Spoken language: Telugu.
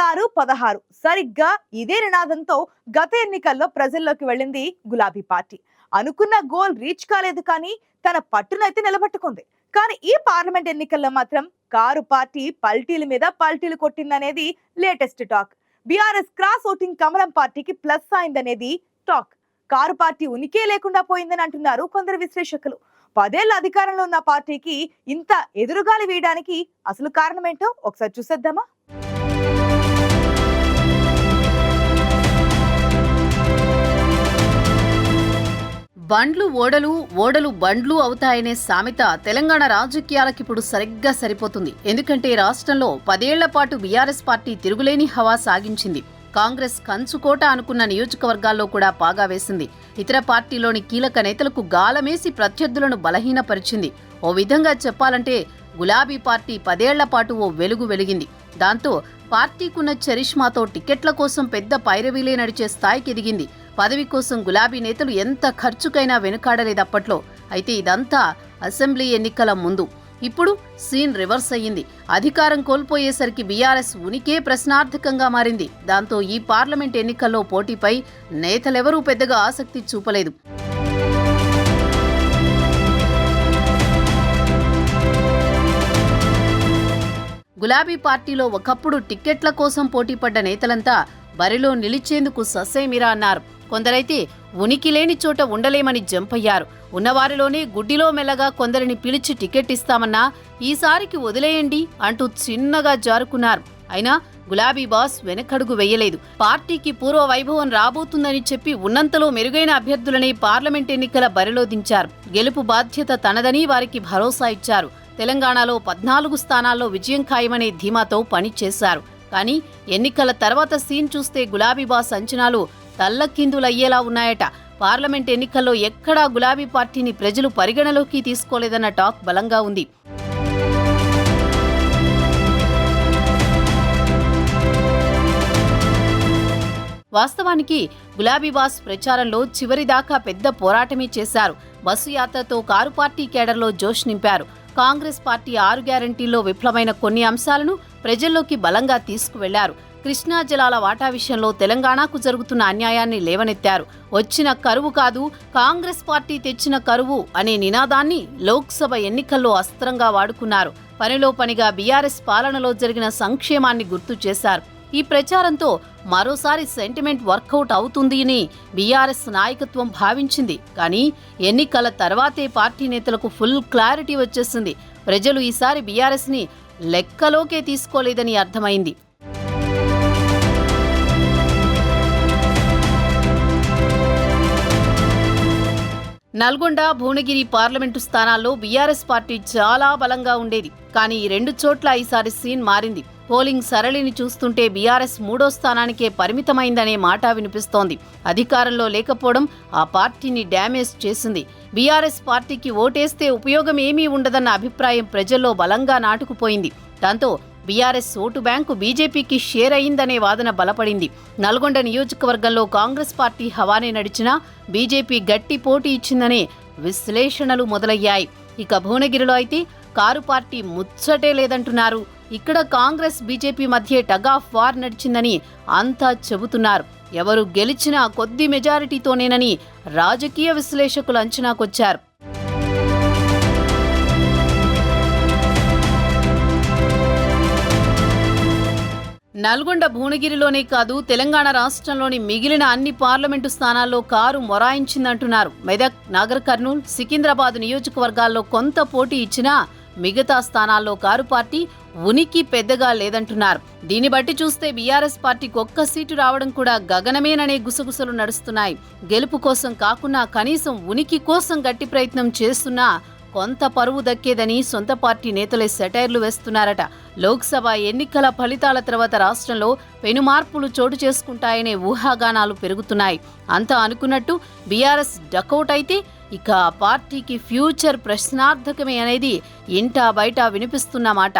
16-16 సరిగ్గా ఇదే నినాదంతో గత ఎన్నికల్లో ప్రజల్లోకి వెళ్ళింది గులాబీ పార్టీ. అనుకున్న గోల్ రీచ్ కాలేదు, కానీ తన పట్టునైతే నిలబెట్టుకుంది. కానీ ఈ పార్లమెంట్ ఎన్నికల్లో మాత్రం కారు పార్టీ పల్టీల మీద పల్టీలు కొట్టిందనేది latest talk. BRS cross voting కమలం పార్టీకి ప్లస్ అయిందనేది టాక్. కారు పార్టీ ఉనికే లేకుండా పోయిందని అంటున్నారు కొందరు విశ్లేషకులు. 10 ఏళ్ల అధికారంలో ఉన్న పార్టీకి ఇంత ఎదురుగాలి వేయడానికి అసలు కారణమేంటో ఒకసారి చూసేద్దామా? బండ్లు ఓడలు, ఓడలు బండ్లు అవుతాయనే సామెత తెలంగాణ రాజకీయాలకు ఇప్పుడు సరిగ్గా సరిపోతుంది. ఎందుకంటే రాష్ట్రంలో 10 ఏళ్ల పాటు బీఆర్ఎస్ పార్టీ తిరుగులేని హవా సాగించింది. కాంగ్రెస్ కంచుకోట అనుకున్న నియోజకవర్గాల్లో కూడా పాగా వేసింది. ఇతర పార్టీలోని కీలక నేతలకు గాలమేసి ప్రత్యర్థులను బలహీనపరిచింది. ఓ విధంగా చెప్పాలంటే గులాబీ పార్టీ 10 ఏళ్ల పాటు ఓ వెలుగు వెలిగింది. దాంతో పార్టీకున్న చరిష్మాతో టికెట్ల కోసం పెద్ద పైరవీలే నడిచే స్థాయికి ఎదిగింది. పదవి కోసం గులాబీ నేతలు ఎంత ఖర్చుకైనా వెనుకాడలేదు అప్పట్లో. అయితే ఇదంతా అసెంబ్లీ ఎన్నికల ముందు. ఇప్పుడు సీన్ రివర్స్ అయ్యింది. అధికారం కోల్పోయేసరికి బీఆర్ఎస్ ఉనికే ప్రశ్నార్థకంగా మారింది. దాంతో ఈ పార్లమెంట్ ఎన్నికల్లో పోటీపై నేతలెవరూ పెద్దగా ఆసక్తి చూపలేదు. గులాబీ పార్టీలో ఒకప్పుడు టిక్కెట్ల కోసం పోటీపడ్డ నేతలంతా బరిలో నిలిచేందుకు ససేమిరా అన్నారు. కొందరైతే ఉనికి లేని చోట ఉండలేమని జంపయ్యారు. ఉన్నవారిలోనే గుడ్డిలో మెల్లగా కొందరిని పిలిచి టికెట్ ఇస్తామన్నా ఈసారికి వదిలేయండి అంటూ చిన్నగా జారుకున్నారు. అయినా గులాబీ బాస్ వెనకడుగు వెయ్యలేదు. పార్టీకి పూర్వ వైభవం రాబోతుందని చెప్పి ఉన్నంతలో మెరుగైన అభ్యర్థులని పార్లమెంట్ ఎన్నికల బరిలో దించారు. గెలుపు బాధ్యత తనదని వారికి భరోసా ఇచ్చారు. తెలంగాణలో 14 స్థానాల్లో విజయం ఖాయమనే ధీమాతో పనిచేశారు. కానీ ఎన్నికల తర్వాత సీన్ చూస్తే గులాబీ బాస్ అంచనాలు తల్లకిందులయ్యేలా ఉన్నాయట. పార్లమెంట్ ఎన్నికల్లో ఎక్కడా గులాబీ పార్టీని ప్రజలు పరిగణలోకి తీసుకోలేదన్న టాక్ బలంగా ఉంది. వాస్తవానికి గులాబీ బాస్ ప్రచారంలో చివరిదాకా పెద్ద పోరాటమే చేశారు. బస్సు యాత్రతో కారు పార్టీ కేడర్లో జోష్ నింపారు. కాంగ్రెస్ పార్టీ 6 గ్యారంటీల్లో విఫలమైన కొన్ని అంశాలను ప్రజల్లోకి బలంగా తీసుకువెళ్లారు. కృష్ణా జలాల వాటా విషయంలో తెలంగాణకు జరుగుతున్న అన్యాయాన్ని లేవనెత్తారు. వచ్చిన కరువు కాదు, కాంగ్రెస్ పార్టీ తెచ్చిన కరువు అనే నినాదాన్ని లోక్సభ ఎన్నికల్లో అస్త్రంగా వాడుకున్నారు. పనిలో పనిగా బీఆర్ఎస్ పాలనలో జరిగిన సంక్షేమాన్ని గుర్తు చేశారు. ఈ ప్రచారంతో మరోసారి సెంటిమెంట్ వర్కౌట్ అవుతుంది అని బీఆర్ఎస్ నాయకత్వం భావించింది. కానీ ఎన్నికల తర్వాతే పార్టీ నేతలకు ఫుల్ క్లారిటీ వచ్చేసింది. ప్రజలు ఈసారి బీఆర్ఎస్ని లెక్కలోకే తీసుకోలేదని అర్థమైంది. నల్గొండ, భువనగిరి పార్లమెంటు స్థానాల్లో బీఆర్ఎస్ పార్టీ చాలా బలంగా ఉండేది. కానీ ఈ 2 చోట్ల ఈసారి సీన్ మారింది. పోలింగ్ సరళిని చూస్తుంటే బీఆర్ఎస్ 3వ స్థానానికే పరిమితమైందనే మాట వినిపిస్తోంది. అధికారంలో లేకపోవడం ఆ పార్టీని డ్యామేజ్ చేసింది. బీఆర్ఎస్ పార్టీకి ఓటేస్తే ఉపయోగం ఏమీ ఉండదన్న అభిప్రాయం ప్రజల్లో బలంగా నాటుకుపోయింది. దాంతో బీఆర్ఎస్ ఓటు బ్యాంకు బీజేపీకి షేర్ అయిందనే వాదన బలపడింది. నల్గొండ నియోజకవర్గంలో కాంగ్రెస్ పార్టీ హవానే నడిచినా బీజేపీ గట్టి పోటీ ఇచ్చిందనే విశ్లేషణలు మొదలయ్యాయి. ఇక భువనగిరిలో అయితే కారు పార్టీ ముచ్చటే లేదంటున్నారు. ఇక్కడ కాంగ్రెస్ బీజేపీ మధ్య టగ్ ఆఫ్ వార్ నడిచిందని అంతా చెబుతున్నారు. ఎవరు గెలిచినా కొద్ది మెజారిటీతోనేనని రాజకీయ విశ్లేషకులు అంచనాకొచ్చారు. నల్గొండ, భువనగిరిలోనే కాదు, తెలంగాణ రాష్ట్రంలోని మిగిలిన అన్ని పార్లమెంటు స్థానాల్లో కారు మొరాయించిందంటున్నారు. మెదక్, నాగర్ కర్నూల్, సికింద్రాబాద్ నియోజకవర్గాల్లో కొంత పోటీ ఇచ్చినా మిగతా స్థానాల్లో కారు పార్టీ ఉనికి పెద్దగా లేదంటున్నారు. దీన్ని బట్టి చూస్తే బీఆర్ఎస్ పార్టీకి 1 సీటు రావడం కూడా గగనమేననే గుసగుసలు నడుస్తున్నాయి. గెలుపు కోసం కాకుండా కనీసం ఉనికి కోసం గట్టి ప్రయత్నం చేస్తున్నా కొంత పరువు దక్కేదని సొంత పార్టీ నేతలే సెటైర్లు వేస్తున్నారట. లోక్సభ ఎన్నికల ఫలితాల తర్వాత రాష్ట్రంలో పెను మార్పులు చోటు చేసుకుంటాయనే ఊహాగానాలు పెరుగుతున్నాయి. అంతా అనుకున్నట్టు బీఆర్ఎస్ డకౌట్ అయితే ఇక పార్టీకి ఫ్యూచర్ ప్రశ్నార్థకమే అనేది ఇంటా బయట వినిపిస్తున్నమాట.